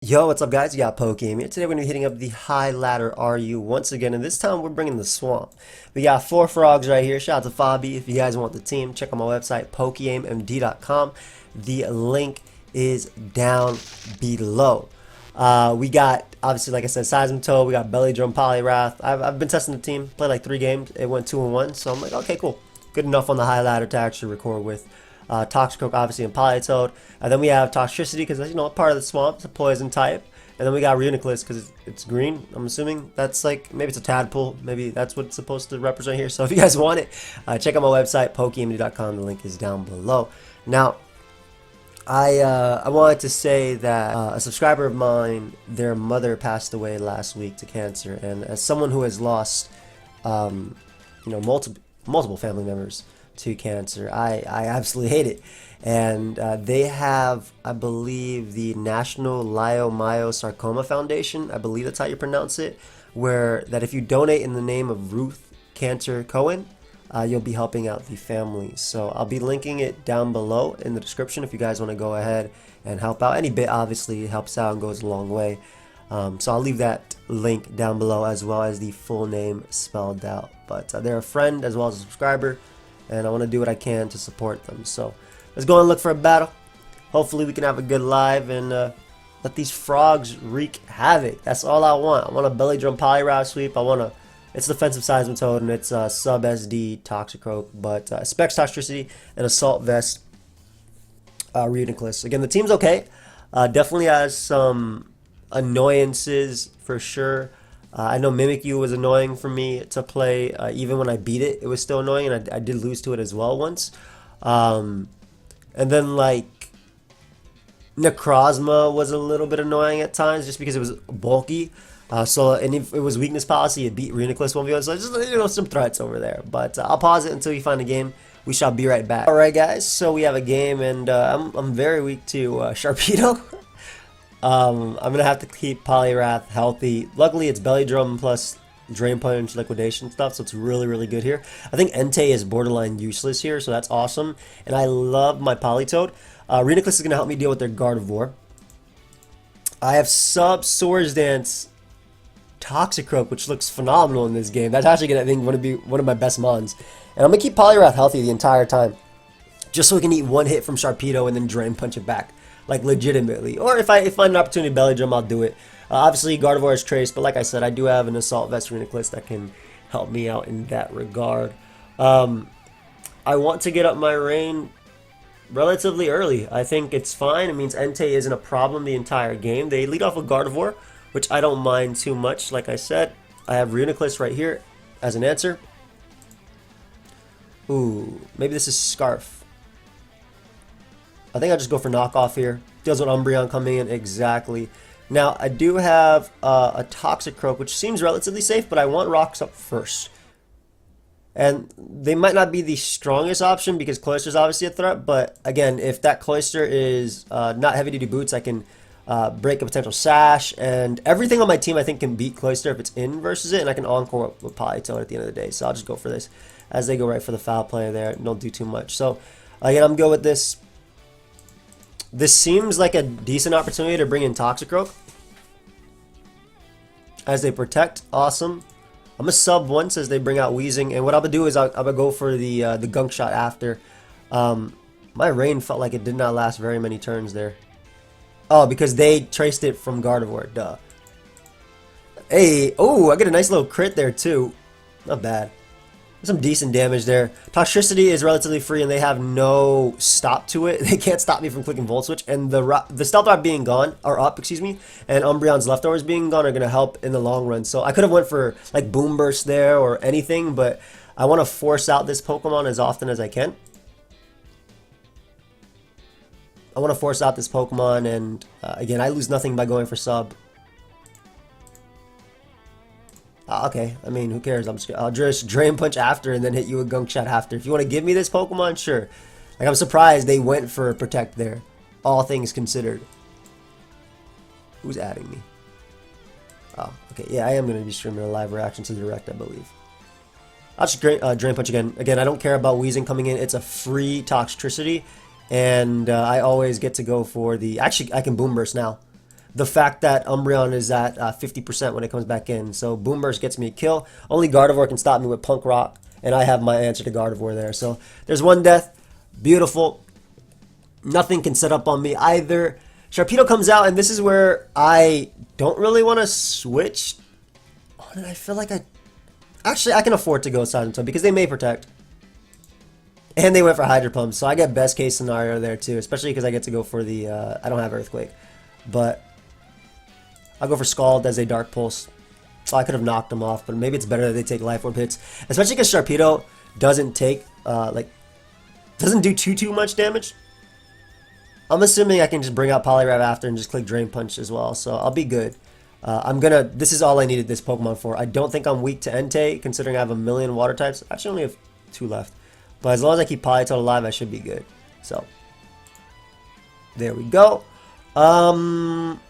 Yo, what's up guys? You got pokeaimMD here. Today we're going to be hitting up the high ladder RU once again, and this time we're bringing the swamp. We got 4 frogs right here. Shout out to Fabi. If you guys want the team, check out my website, pokeaimMD.com. The link is down below. We got, obviously, like I said, Seismitoad. We got Belly Drum Poliwrath. I've been testing the team, played like 3 games. It went 2-1, so I'm like, okay, cool. Good enough on the high ladder to actually record with. Toxicroak, obviously, and Politoed. And then we have Toxicity, because, you know, part of the swamp. It's a poison type. And then we got Reuniclus, because it's green. I'm assuming that's like, maybe it's a tadpole. Maybe that's what it's supposed to represent here. So if you guys want it, check out my website, pokeaimMD.com. The link is down below. Now, I wanted to say that a subscriber of mine, their mother passed away last week to cancer. And as someone who has lost, you know, multiple family members to cancer, I absolutely hate it. And they have, I believe, the National Leiomyosarcoma Foundation, I believe that's how you pronounce it, where that if you donate in the name of Ruth Cantor Cohen, you'll be helping out the family. So I'll be linking it down below in the description if you guys want to go ahead and help out. Any bit obviously helps out and goes a long way. So I'll leave that link down below, as well as the full name spelled out. But they're a friend as well as a subscriber, and I want to do what I can to support them. So let's go and look for a battle. Hopefully we can have a good live and let these frogs wreak havoc. That's all I want. I want a Belly Drum Poliwrath sweep. I want a, it's defensive Seismitoad, and it's sub SD Toxicroak, but Specs Toxicity and Assault Vest Reuniclus. Again, the team's okay. Definitely has some annoyances for sure. I know Mimikyu was annoying for me to play. Even when I beat it, it was still annoying, and I did lose to it as well once. And then, like, Necrozma was a little bit annoying at times, just because it was bulky. And if it was weakness policy, it beat Reuniclus 1v1, so just, you know, some threats over there. But I'll pause it until you find a game. We shall be right back. Alright guys, so we have a game, and I'm very weak to Sharpedo. I'm gonna have to keep Poliwrath healthy. Luckily, it's Belly Drum plus Drain Punch liquidation stuff, so it's really good here. I think Entei is borderline useless here, so that's awesome. And I love my Politoed. Reuniclus is gonna help me deal with their Gardevoir. I have sub Swords Dance Toxicroak, which looks phenomenal in this game. That's actually gonna, I think, be one of my best mons. And I'm gonna keep Poliwrath healthy the entire time, just so we can eat one hit from Sharpedo and then Drain Punch it back. Like, legitimately. Or if I find an opportunity to Belly Drum, I'll do it. Obviously, Gardevoir is Trace, but like I said, I do have an Assault Vest Reuniclus that can help me out in that regard. I want to get up my rain relatively early. I think it's fine. It means Entei isn't a problem the entire game. They lead off with Gardevoir, which I don't mind too much. Like I said, I have Reuniclus right here as an answer. Ooh, maybe this is Scarf. I think I'll just go for knockoff here. Deals with Umbreon coming in, exactly. Now, I do have a Toxicroak, which seems relatively safe, but I want rocks up first. And they might not be the strongest option, because Cloyster is obviously a threat, but again, if that Cloyster is not heavy-duty boots, I can break a potential Sash, and everything on my team I think can beat Cloyster if it's in versus it, and I can encore with Politoed at the end of the day. So I'll just go for this, as they go right for the foul play there. Don't do too much. So, again, I'm good with this. This seems like a decent opportunity to bring in Toxicroak as they protect. Awesome. I'm gonna sub once as they bring out Wheezing, and what I'm gonna do is I'm gonna go for the gunk shot after. My rain felt like it did not last very many turns there. Oh, because they traced it from Gardevoir. Duh. Hey, oh, I get a nice little crit there too. Not bad. Some decent damage there. Toxicity is relatively free, and they have no stop to it. They can't stop me from clicking Volt Switch, and the Stealth Rock being gone, or up, excuse me, and Umbreon's leftovers being gone are going to help in the long run. So I could have went for like Boom Burst there or anything, but I want to force out this Pokemon as often as I can. I want to force out this Pokemon, and again, I lose nothing by going for sub. Okay, I mean, who cares? I'll just Drain Punch after and then hit you with Gunk Shot after. If you want to give me this Pokemon, sure. Like, I'm surprised they went for Protect there, all things considered. Who's adding me? Oh, okay, yeah, I am going to be streaming a live reaction to the Direct, I believe. I'll just Drain Punch again. Again, I don't care about Wheezing coming in. It's a free Toxicity, and I always get to go for the... Actually, I can Boom Burst now. the fact that Umbreon is at 50% when it comes back in. So Boom Burst gets me a kill. Only Gardevoir can stop me with Punk Rock, and I have my answer to Gardevoir there. So there's one death. Beautiful. Nothing can set up on me either. Sharpedo comes out, and this is where I don't really want to switch. Oh, and I feel like actually, I can afford to go Seismitoad because they may protect. And they went for Hydro Pump, so I get best case scenario there too, especially because I get to go for the, I don't have Earthquake. But I'll go for Scald as a Dark Pulse. So I could have knocked them off, but maybe it's better that they take Life Orb hits. Especially because Sharpedo doesn't take, doesn't do too much damage. I'm assuming I can just bring out Poliwrath after and just click Drain Punch as well, so I'll be good. This is all I needed this Pokemon for. I don't think I'm weak to Entei, considering I have a million water types. I actually only have 2 left. But as long as I keep Politoed alive, I should be good. So, there we go. Don't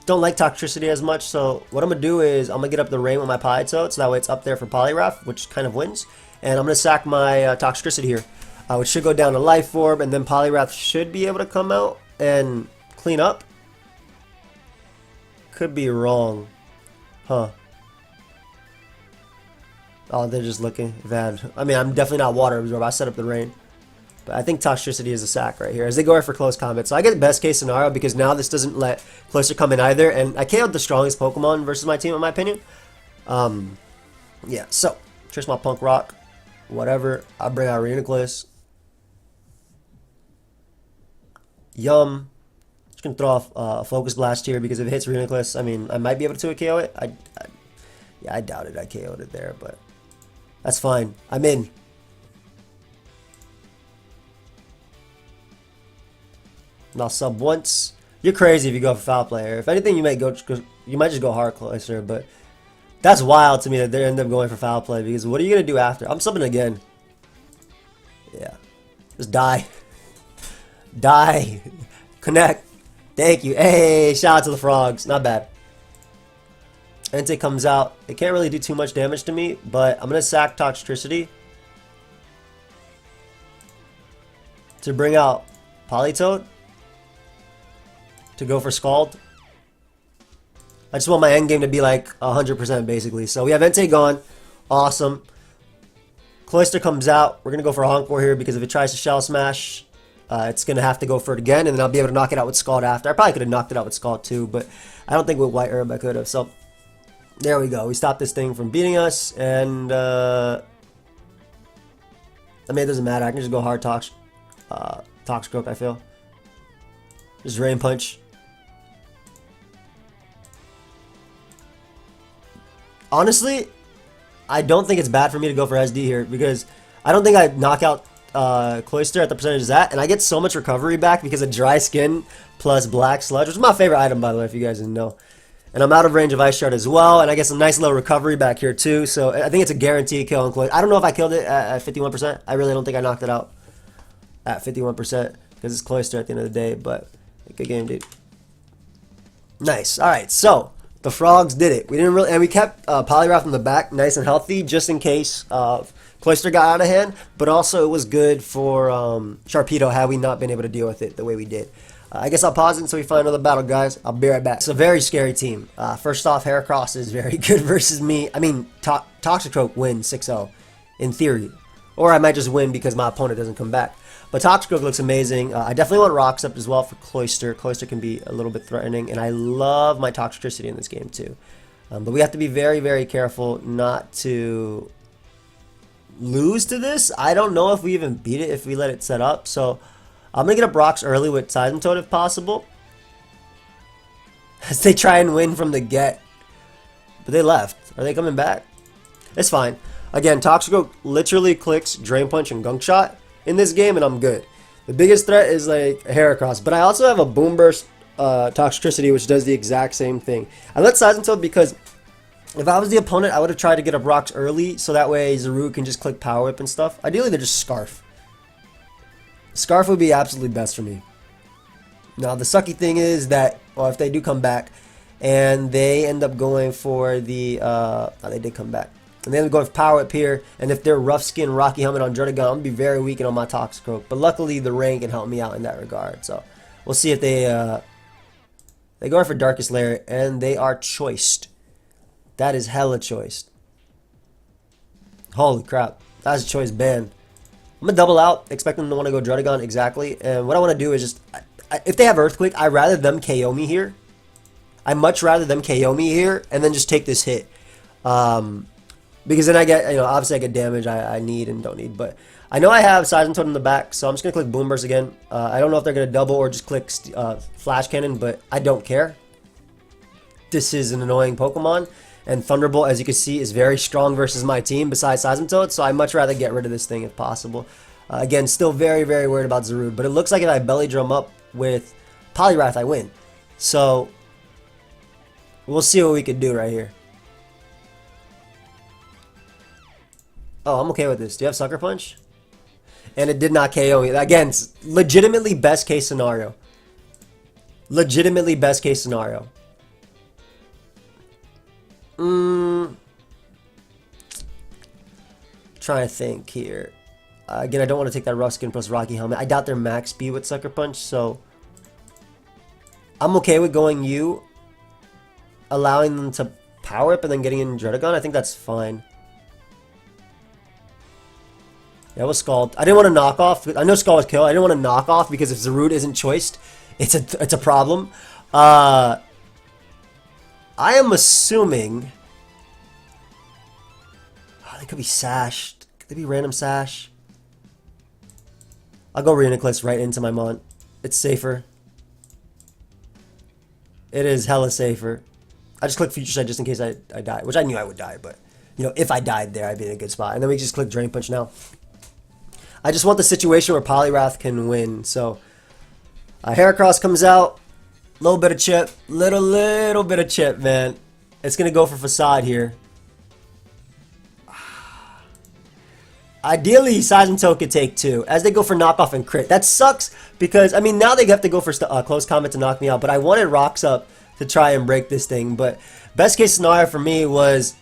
like Toxicity as much, so what I'm going to do is I'm going to get up the rain with my Politoed, so that way it's up there for Poliwrath, which kind of wins. And I'm going to sack my Toxicity here, which should go down to Life Orb, and then Poliwrath should be able to come out and clean up. Could be wrong. Huh. Oh, they're just looking. I mean, I'm definitely not Water Absorb. I set up the rain. But I think Toxicity is a sack right here as they go for close combat. So I get best case scenario because now this doesn't let Cloyster come in either. And I KO'd the strongest Pokemon versus my team, in my opinion. Yeah, so Trish my Punk Rock. Whatever. I'll bring out Reuniclus. Yum. Just going to throw off a Focus Blast here because if it hits Reuniclus, I mean, I might be able to KO it. Yeah, I doubted I KO'd it there, but that's fine. I'm in. And I'll sub once. You're crazy if you go for Foul Play. If anything, you might just go hard Cloyster, but that's wild to me that they end up going for Foul Play because what are you gonna do after? I'm subbing again. Yeah, just die, die, connect. Thank you. Hey, shout out to the frogs. Not bad. Entei comes out. It can't really do too much damage to me, but I'm gonna sack Toxicity to bring out Politoed to go for Scald. I just want my end game to be like 100% basically. So we have Entei gone. Awesome. Cloyster comes out. We're going to go for Encore here because if it tries to Shell Smash, it's going to have to go for it again. And then I'll be able to knock it out with Scald after. I probably could have knocked it out with Scald too, but I don't think with White Herb I could have. So there we go. We stopped this thing from beating us. And I mean, it doesn't matter. I can just go hard Toxicroak, I feel. Just Rain Punch. Honestly, I don't think it's bad for me to go for SD here because I don't think I knock out Cloyster at the percentage is that, and I get so much recovery back because of Dry Skin plus Black Sludge, which is my favorite item, by the way, if you guys didn't know. And I'm out of range of Ice Shard as well, and I get some nice little recovery back here too, so I think it's a guaranteed kill on Cloyster. I don't know if I killed it at 51%. I really don't think I knocked it out at 51% because it's Cloyster at the end of the day, but good game, dude. Nice. All right, so the frogs did it. We didn't really, and we kept Poliwrath in the back, nice and healthy, just in case Cloyster got out of hand. But also, it was good for Sharpedo had we not been able to deal with it the way we did. I guess I'll pause it until we find another battle, guys. I'll be right back. It's a very scary team. First off, Heracross is very good versus me. I mean, Toxicroak wins 6-0 in theory, or I might just win because my opponent doesn't come back. But Toxicroak looks amazing. I definitely want Rocks up as well for Cloyster. Cloyster can be a little bit threatening, and I love my Toxicity in this game too. But we have to be very, very careful not to lose to this. I don't know if we even beat it if we let it set up. So I'm going to get up Rocks early with Seismitoad if possible. As they try and win from the get. But they left. Are they coming back? It's fine. Again, Toxicroak literally clicks Drain Punch and Gunk Shot in this game, and I'm good. The biggest threat is like Heracross, but I also have a Boom Burst Toxicity, which does the exact same thing. I let Seismitoad because if I was the opponent, I would have tried to get up Rocks early, so that way Zarude can just click Power Whip and stuff. Ideally, they're just Scarf. Scarf would be absolutely best for me. Now, the sucky thing is that, well, if they do come back, and they end up going for the, oh, they did come back. And then going for Power Whip here, and if they're Rough Skin, Rocky Helmet on Druddigon, I'm going to be very weak on my Toxicroak. But luckily, the rain can help me out in that regard. So We'll see if they go for Darkest Lair, and they are choiced. That is hella choiced. Holy crap. That's a choice ban. I'm going to double out, expect them to want to go Drudagon exactly. And what I want to do is just, if they have Earthquake, I'd rather them KO me here. I'd much rather them KO me here and then just take this hit. Because then I get, you know, obviously I get damage I need and don't need. But I know I have Seismitoad in the back, so I'm just going to click Boom Burst again. I don't know if they're going to double or just click Flash Cannon, but I don't care. This is an annoying Pokemon. And Thunderbolt, as you can see, is very strong versus my team besides Seismitoad, so I'd much rather get rid of this thing if possible. Again, still very, very worried about Zarude, but it looks like if I Belly Drum up with Poliwrath, I win. So, we'll see what we can do right here. Oh, I'm okay with this. Do you have Sucker Punch? And it did not KO me. Again, legitimately best case scenario. Legitimately best case scenario. Trying to think here. Again, I don't want to take that Rough Skin plus Rocky Helmet. I doubt they're max speed with Sucker Punch, so I'm okay with going you, allowing them to power up and then getting in Drudagon. I think that's fine. Yeah, we'll Scald. I didn't want to knock off. I know Scald was kill. I didn't want to knock off because if Zarude isn't choiced, it's a problem. I am assuming. Oh, they could be sashed. Could they be random sash? I'll go Reuniclus right into my Mont. It's safer. It is hella safer. I just click Future Sight just in case I die, which I knew I would die, but you know, if I died there, I'd be in a good spot. And then we just click Drain Punch now. I just want the situation where Poliwrath can win. So, Heracross comes out. Little bit of chip. Little bit of chip, man. It's going to go for Facade here. Ideally, Seismitoad could take 2 as they go for knockoff and crit. That sucks because, I mean, now they have to go for close combat to knock me out. But I wanted Rocks up to try and break this thing. But best case scenario for me was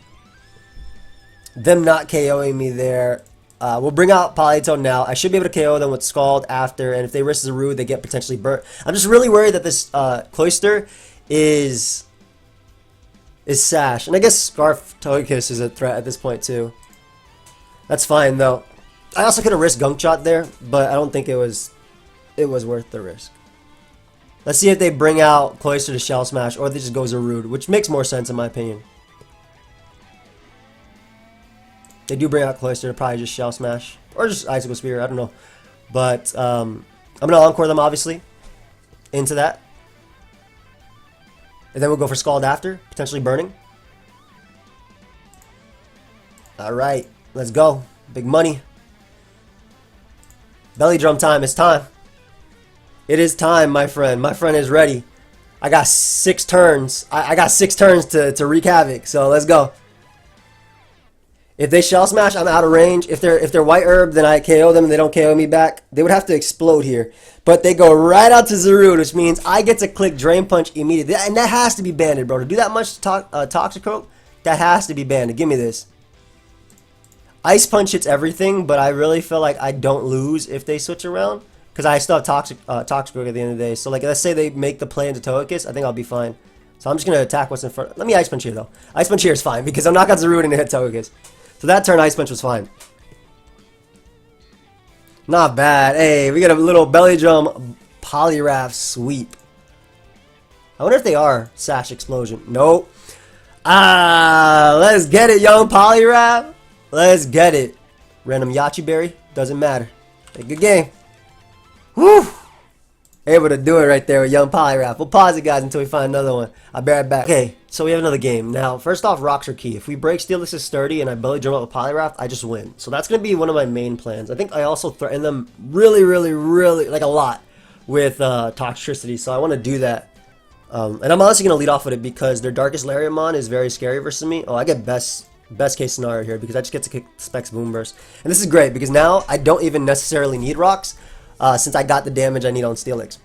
them not KOing me there. We'll bring out Politoed now. I should be able to KO them with Scald after, and if they risk Zarude, they get potentially burnt. I'm just really worried that this Cloyster is Sash. And I guess Scarf Togekiss is a threat at this point too. That's fine though. I also could have risked Gunk Shot there, but I don't think it was worth the risk. Let's see if they bring out Cloyster to Shell Smash, or they just go Zarude, which makes more sense in my opinion. They do bring out Cloyster to probably just Shell Smash. Or just Icicle Spear, I don't know. But I'm going to Encore them, obviously, into that. And then we'll go for Scald after, potentially burning. Alright, let's go. Big money. Belly Drum time, it's time. It is time, my friend. My friend is ready. I got 6 turns. I got 6 turns to wreak havoc, so let's go. If they Shell Smash, I'm out of range. If they're White Herb, then I KO them and they don't KO me back. They would have to explode here. But they go right out to Zarude, which means I get to click Drain Punch immediately. And that has to be banded, bro. To do that much Toxicroak, that has to be banded. Give me this. Ice Punch hits everything, but I really feel like I don't lose if they switch around. Because I still have Toxicroak at the end of the day. So like, let's say they make the play into Togekiss, I think I'll be fine. So I'm just going to attack what's in front. Let me Ice Punch here, though. Ice Punch here is fine, because I'm not got Zarude and it hit Togekiss. So that turn Ice Punch was fine. Not bad. Hey, we got a little Belly Drum Poliwrath sweep. I wonder if they are Sash Explosion. Nope. Let's get it, young Poliwrath. Let's get it. Random Yachi Berry. Doesn't matter. A good game. Whew. Able to do it right there with young Poliwrath. We'll pause it, guys, until we find another one. I'll be right back. Okay, so we have another game. Now, first off, Rocks are key. If we break Steelix is sturdy and I Belly Drum up with Poliwrath, I just win. So that's going to be one of my main plans. I think I also threaten them really, like a lot with Toxicity. So I want to do that. And I'm honestly going to lead off with it because their Darkest Lariamon is very scary versus me. Oh, I get best case scenario here because I just get to kick Specs Boom Burst. And this is great because now I don't even necessarily need Rocks. Since I got the damage I need on Steelix.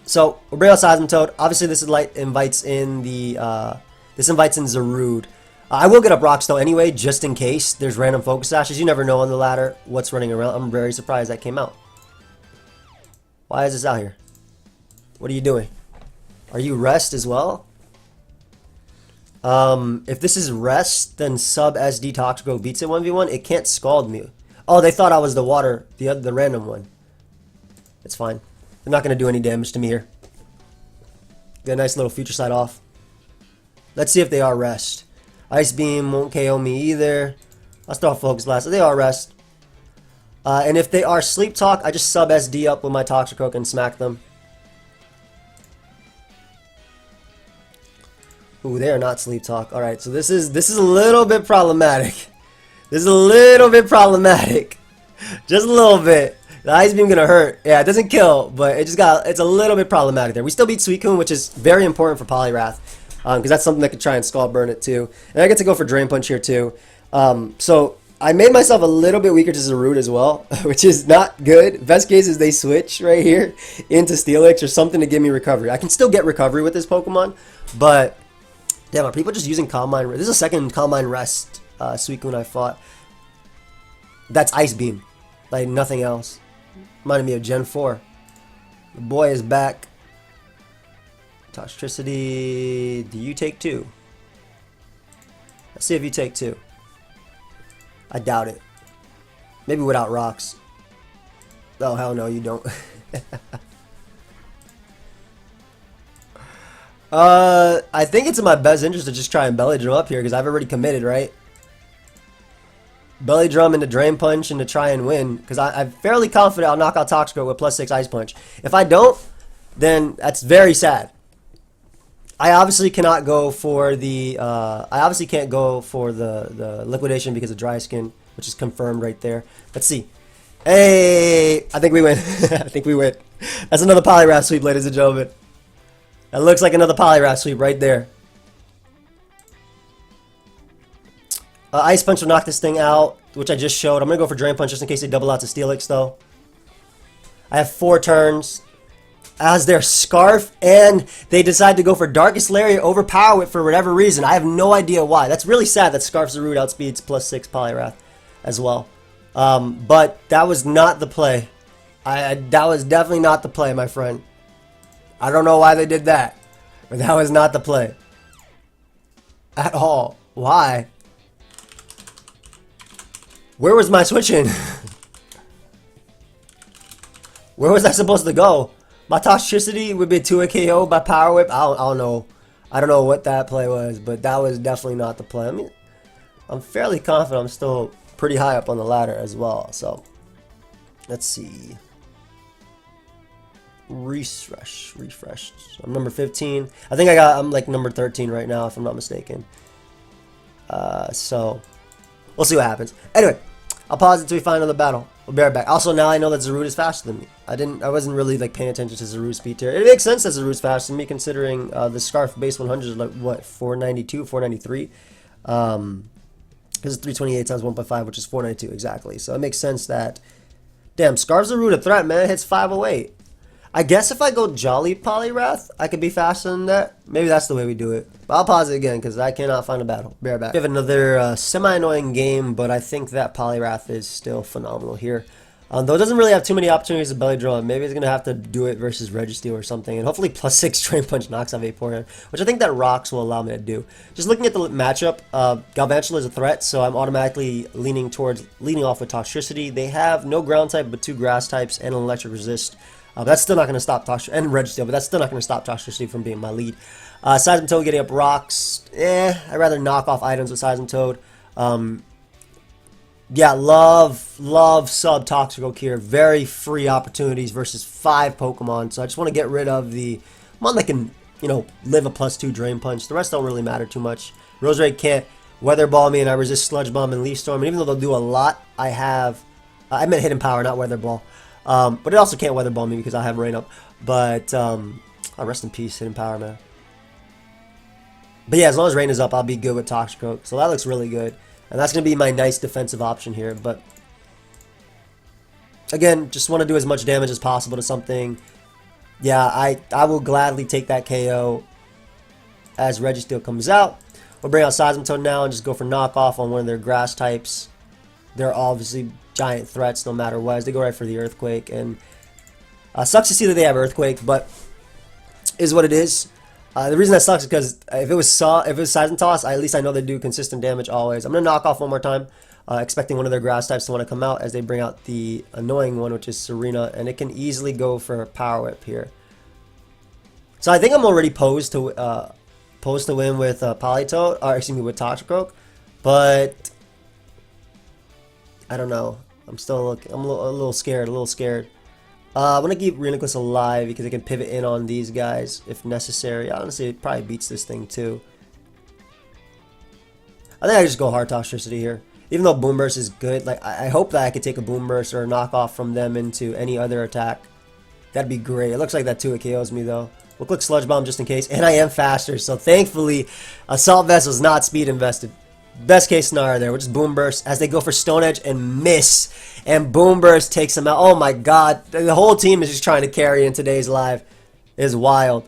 So we'll bring out Seismitoad. Obviously, this is invites in Zarude. I will get up Rocks though anyway, just in case there's random Focus Sashes. You never know on the ladder what's running around. I'm very surprised that came out. Why is this out here? What are you doing? Are you rest as well? If this is rest, then sub SD Toxicroak beats it 1v1. It can't scald me. Oh, they thought I was the water, the random one. It's fine. They're not going to do any damage to me here. Get a nice little future sight off. Let's see if they are rest. Ice Beam won't KO me either. Let's throw Focus Blast. They are rest. And if they are Sleep Talk, I just sub SD up with my Toxicroak and smack them. Ooh, they are not Sleep Talk. Alright, so this is a little bit problematic. This is a little bit problematic. Just a little bit. The Ice Beam gonna hurt. Yeah, it doesn't kill, but it's a little bit problematic there. We still beat Suicune, which is very important for Poliwrath. Because that's something that could try and Scald Burn it too. And I get to go for Drain Punch here too. So I made myself a little bit weaker to Zarude as well, which is not good. Best case is they switch right here into Steelix or something to give me recovery. I can still get recovery with this Pokemon, but damn, are people just using Calm Mind? This is a second Calm Mind Rest Suicune I fought. That's Ice Beam, like nothing else. Reminded me of Gen 4. The boy is back. Toxicity. Do you take 2? Let's see if you take 2. I doubt it. Maybe without rocks. Oh, hell no, you don't. I think it's in my best interest to just try and Belly Drum up here because I've already committed, right? Belly Drum into Drain Punch and to try and win because I'm fairly confident I'll knock out Toxicroak with +6 Ice Punch. If I don't, then that's very sad. I obviously cannot go for the I obviously can't go for the liquidation because of dry skin, which is confirmed right there. Let's see. Hey, I think we win. I think we win. That's another Poliwrath sweep, ladies and gentlemen. That looks like another Poliwrath sweep right there. Ice Punch will knock this thing out, which I just showed. I'm gonna go for Drain Punch just in case they double out to Steelix though. I have 4 turns as their Scarf, and they decide to go for Darkest Lariat over Power Whip for whatever reason. I have no idea why. That's really sad that Scarf Zarude outspeeds +6 Poliwrath as well. But that was not the play. That was definitely not the play, my friend. I don't know why they did that, but that was not the play at all. Why? Where was my switching? Where was I supposed to go? My Toxicity would be 2 KO by Power Whip. I don't know. I don't know what that play was, but that was definitely not the play. I mean, I'm fairly confident I'm still pretty high up on the ladder as well. So, let's see. Refresh. I'm number 15. I think I'm like number 13 right now, if I'm not mistaken. So, we'll see what happens. Anyway, I'll pause until we find another battle. We'll be right back. Also, now I know that Zarude is faster than me. I wasn't really like paying attention to Zarude's speed tier. It makes sense that Zarude's faster than me, considering the Scarf base 100 is like what, 492, 493. Because it's 328 times 1.5, which is 492 exactly. So it makes sense that, damn, Scarf Zarude a threat, man. It hits 508. I guess if I go Jolly Poliwrath, I could be faster than that. Maybe that's the way we do it. But I'll pause it again because I cannot find a battle. Be right back. We have another semi-annoying game, but I think that Poliwrath is still phenomenal here. Though it doesn't really have too many opportunities to Belly Drum. Maybe it's going to have to do it versus Registeel or something. And hopefully +6 Drain Punch knocks out Vaporeon, which I think that Rocks will allow me to do. Just looking at the matchup, Galvantula is a threat, so I'm automatically leaning off with Toxicity. They have no ground type, but 2 grass types and an electric resist. That's still not going to stop Toxicity, and Registeel, but that's still not going to stop Toxicity from being my lead. Seismitoad getting up rocks. I'd rather knock off items with Seismitoad. Yeah, love sub Toxicroak here. Very free opportunities versus 5 Pokemon. So I just want to get rid of the one that can, you know, live a +2 Drain Punch. The rest don't really matter too much. Roserade can't Weather Ball me, and I resist Sludge Bomb and Leaf Storm. And even though they'll do a lot, I meant Hidden Power, not Weather Ball. But it also can't Weather Ball me because I have Rain Up. But I'll rest in peace, Hidden Power, man. But yeah, as long as Rain is up, I'll be good with Toxicroak. So that looks really good. And that's going to be my nice defensive option here. But again, just want to do as much damage as possible to something. Yeah, I will gladly take that KO as Registeel comes out. We'll bring out Seismitoad now and just go for knockoff on one of their grass types. They're obviously giant threats no matter what. They go right for the Earthquake. And sucks to see that they have Earthquake, but is what it is. The reason that sucks is because if it was Seismitoad, at least I know they do consistent damage always. I'm gonna knock off one more time, expecting one of their grass types to want to come out as they bring out the annoying one, which is Serena, and it can easily go for a Power Whip here. So I think I'm already posed to win with Politoed, or excuse me, with Toxicroak, but I don't know. I'm still I'm a little scared. I'm gonna keep Reuniclus alive because it can pivot in on these guys if necessary. Honestly, it probably beats this thing too. I think I just go hard Toxicity here. Even though Boom Burst is good, like I hope that I could take a Boom Burst or a knockoff from them into any other attack. That'd be great. It looks like that too. It KOs me though. We'll click Sludge Bomb just in case, and I am faster. So thankfully, Assault Vest was not speed invested. Best case scenario there, which is Boom Burst, as they go for Stone Edge and miss. And Boom Burst takes him out. Oh my god. The whole team is just trying to carry in today's live. It is wild.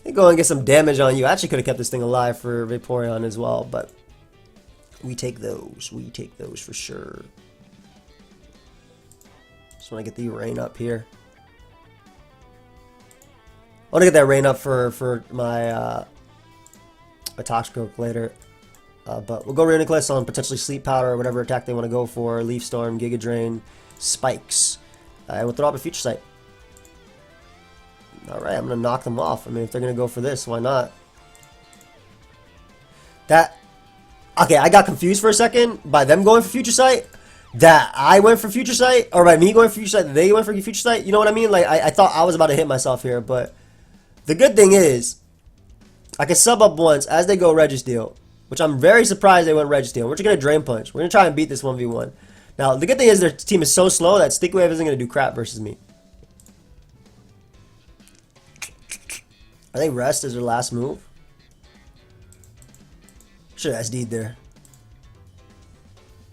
They go and get some damage on you. I actually could have kept this thing alive for Vaporeon as well, but we take those. We take those for sure. Just want to get the rain up here. I want to get that rain up for my Toxicroak later. But we'll go Reuniclus on potentially Sleep Powder or whatever attack they want to go for. Leaf Storm, Giga Drain, Spikes. And we'll throw up a Future Sight. Alright, I'm going to knock them off. I mean, if they're going to go for this, why not? Okay, I got confused for a second by them going for Future Sight. That I went for Future Sight, or by me going for Future Sight, they went for Future Sight. You know what I mean? Like, I thought I was about to hit myself here, but the good thing is, I can sub up once as they go Registeel. Which I'm very surprised they went Registeel. We're just going to Drain Punch. We're going to try and beat this 1v1. Now, the good thing is their team is so slow that Sticky Wave isn't going to do crap versus me. I think Rest is their last move. Should have SD'd there.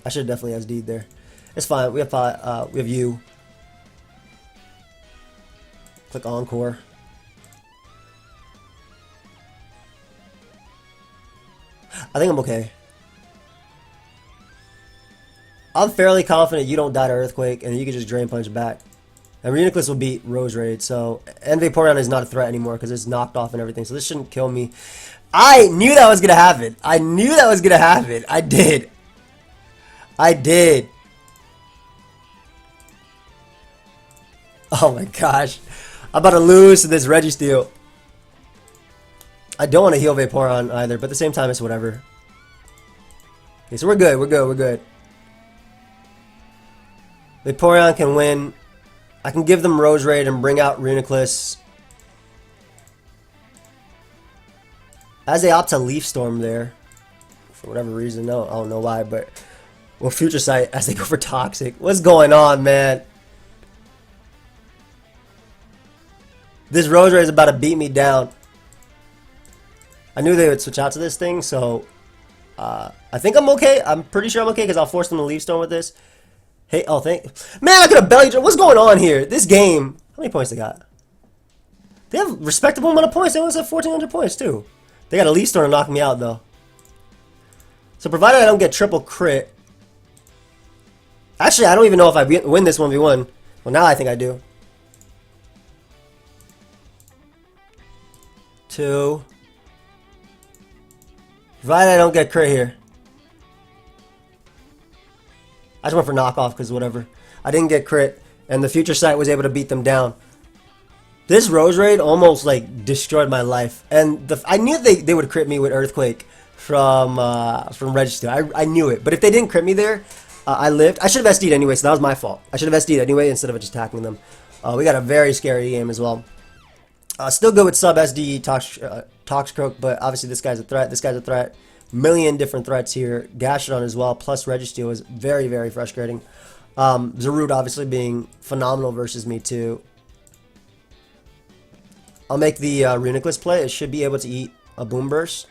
I should have definitely SD'd there. It's fine. We have you. Click Encore. I think I'm okay. I'm fairly confident you don't die to Earthquake and you can just Drain Punch back. And Reuniclus will beat Roserade, so... And Vaporeon is not a threat anymore because it's knocked off and everything, so this shouldn't kill me. I knew that was going to happen. I knew that was going to happen. I did. I did. Oh my gosh. I'm about to lose to this Registeel. I don't want to heal Vaporeon either, but at the same time, it's whatever. Okay, so we're good. We're good. We're good. Vaporeon can win. I can give them Roserade and bring out Reuniclus. As they opt to Leaf Storm there. For whatever reason. No, I don't know why, but... Well, Future Sight as they go for Toxic. What's going on, man? This Roserade is about to beat me down. I knew they would switch out to this thing, so... I think I'm okay. I'm pretty sure I'm okay because I'll force them to Leaf Storm with this. Hey, oh, man, I could have Belly Drum. What's going on here? This game. How many points they got? They have a respectable amount of points. They almost have 1,400 points, too. They got a Leaf Storm to knock me out, though. So, provided I don't get triple crit. Actually, I don't even know if I win this 1v1. Well, now I think I do. 2. Provided I don't get crit here. I just went for knockoff because whatever. I didn't get crit, and the Future Sight was able to beat them down. This Roserade almost like destroyed my life, and I knew they would crit me with Earthquake from Registeel. I knew it, but if they didn't crit me there, I lived. I should have SD'd anyway, so that was my fault. I should have SD'd anyway instead of just attacking them. We got a very scary game as well. Still good with sub SD Toxicroak, but obviously this guy's a threat. This guy's a threat. Million different threats here. Gastrodon as well, plus Registeel is very, very frustrating. Zarude obviously being phenomenal versus me too. I'll make the Reuniclus play. It should be able to eat a Boom Burst.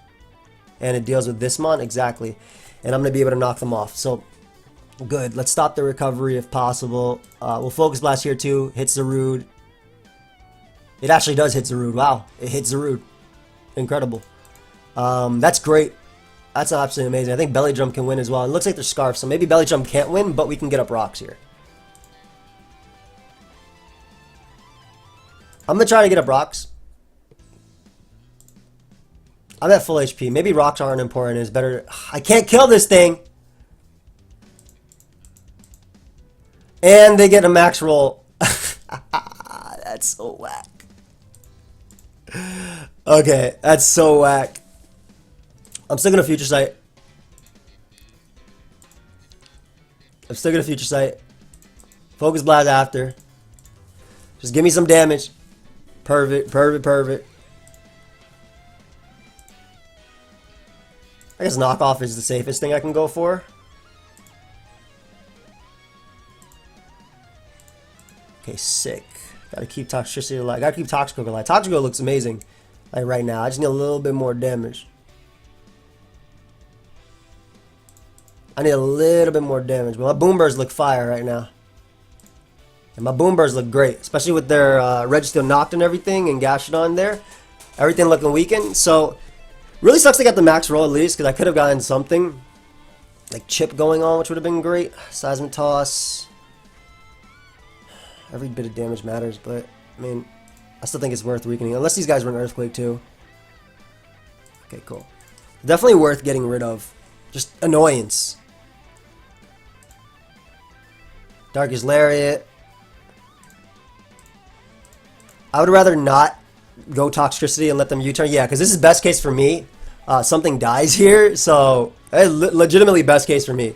And it deals with this mon, exactly. And I'm going to be able to knock them off. So, good. Let's stop the recovery if possible. We'll Focus Blast here too. Hits Zarude. It actually does hit Zarude. Wow. It hits Zarude. Incredible. That's great. That's absolutely amazing. I think Belly Drum can win as well. It looks like they're Scarf, so maybe Belly Drum can't win, but we can get up rocks here. I'm going to try to get up rocks. I'm at full HP. Maybe rocks aren't important. It's better. I can't kill this thing. And they get a max roll. That's so whack. Okay, that's so whack. I'm still gonna Future Sight. Focus Blast after. Just give me some damage. Perfect. I guess knockoff is the safest thing I can go for. Okay, sick. Gotta keep Toxicity alive. Gotta keep Toxicroak alive. Toxicroak looks amazing, like right now. I just need a little bit more damage. I need a little bit more damage. But my Boombirds look fire right now. And my Boombirds look great, especially with their Registeel knocked and everything, and Gastrodon there. Everything looking weakened. So, really sucks they got the max roll at least, because I could have gotten something like chip going on, which would have been great. Seismitoad. Every bit of damage matters, but I mean, I still think it's worth weakening, unless these guys run Earthquake too. Okay, cool. Definitely worth getting rid of. Just annoyance. Darkest Lariat. I would rather not go Toxicity and let them U-turn. Yeah, because this is best case for me. Something dies here, so legitimately best case for me.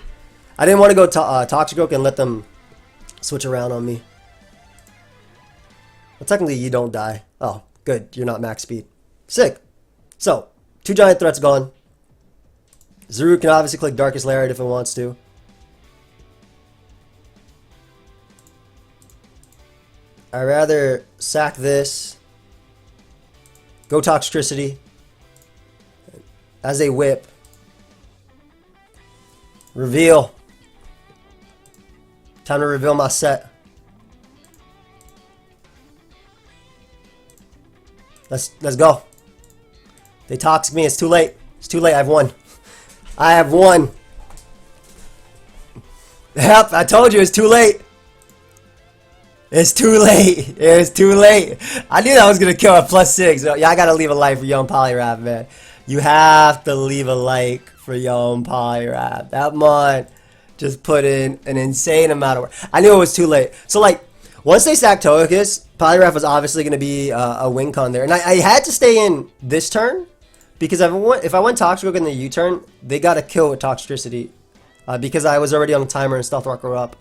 I didn't want to go Toxicroak and let them switch around on me. Well, technically, you don't die. Oh, good. You're not max speed. Sick. So, 2 giant threats gone. Zarude can obviously click Darkest Lariat if it wants to. I'd rather sack this. Go Toxicity. As a whip. Reveal. Time to reveal my set. Let's go. They toxic me. It's too late. It's too late. I've won. I have won. Yep, I told you it's too late. It's too late. It's too late. I knew that was gonna kill at +6. Yeah, I gotta leave a like for Young Poliwrath, man. You have to leave a like for Young Poliwrath. That mon just put in an insane amount of work. I knew it was too late. So like, once they sacked Togekiss, Poliwrath was obviously going to be a win con there. And I had to stay in this turn, because if I went Toxicroak in the U-turn, they got to kill with Toxicity, because I was already on the timer and Stealth Rock were up.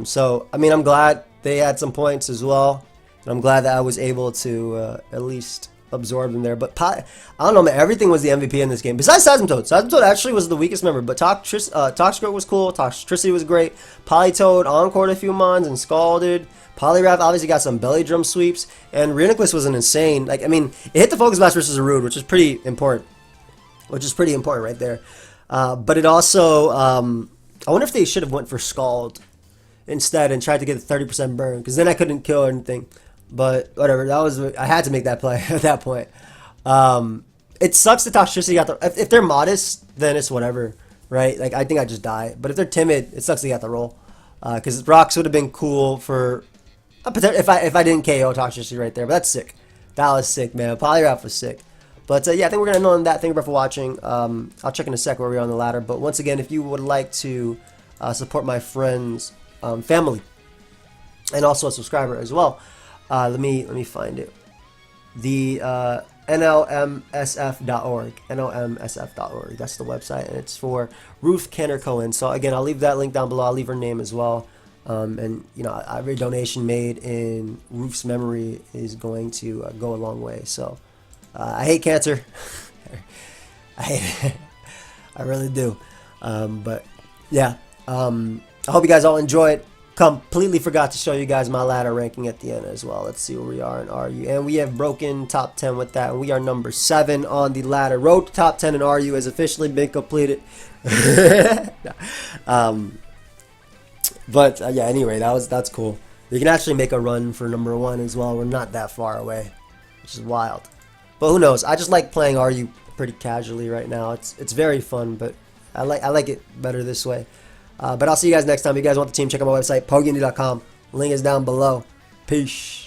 So, I mean, I'm glad they had some points as well. And I'm glad that I was able to at least absorb them there. But I don't know, man. Everything was the MVP in this game. Besides Seismitoad. Seismitoad actually was the weakest member. But Toxicroak was cool. Toxicity was great. Politoed encored a few mons and scalded. Poliwrath obviously got some belly drum sweeps, and Reuniclus was an insane. Like, I mean, it hit the Focus Blast versus Zarude, which is pretty important. Right there. But it also, I wonder if they should have went for Scald instead and tried to get the 30% burn, because then I couldn't kill anything. But whatever, I had to make that play at that point. It sucks that Toxicity got the. If they're modest, then it's whatever, right? Like, I think I just die. But if they're timid, it sucks they got the roll. Because rocks would have been cool for. If I didn't KO Toxicity right there, but that's sick. That was sick, man. Poliwrath was sick. But yeah, I think we're gonna end on that. Thank you for watching. I'll check in a sec where we are on the ladder. But once again, if you would like to support my friends, family, and also a subscriber as well, let me find it. The NLMSF.org. NLMSF.org. That's the website, and it's for Ruth Canner Cohen. So again, I'll leave that link down below. I'll leave her name as well. And you know, every donation made in Ruth's memory is going to go a long way. So I hate cancer. I hate it. I really do. But yeah, I hope you guys all enjoyed. Completely forgot to show you guys my ladder ranking at the end as well. Let's see where we are in RU. And we have broken top 10 with that. And we are number 7 on the ladder. Road to top 10 in RU has officially been completed. But yeah, anyway, that's cool. You can actually make a run for number 1 as well. We're not that far away, which is wild. But who knows? I just like playing RU pretty casually right now. It's very fun, but I like it better this way. But I'll see you guys next time. If you guys want the team, check out my website, pokeaimMD.com. Link is down below. Peace.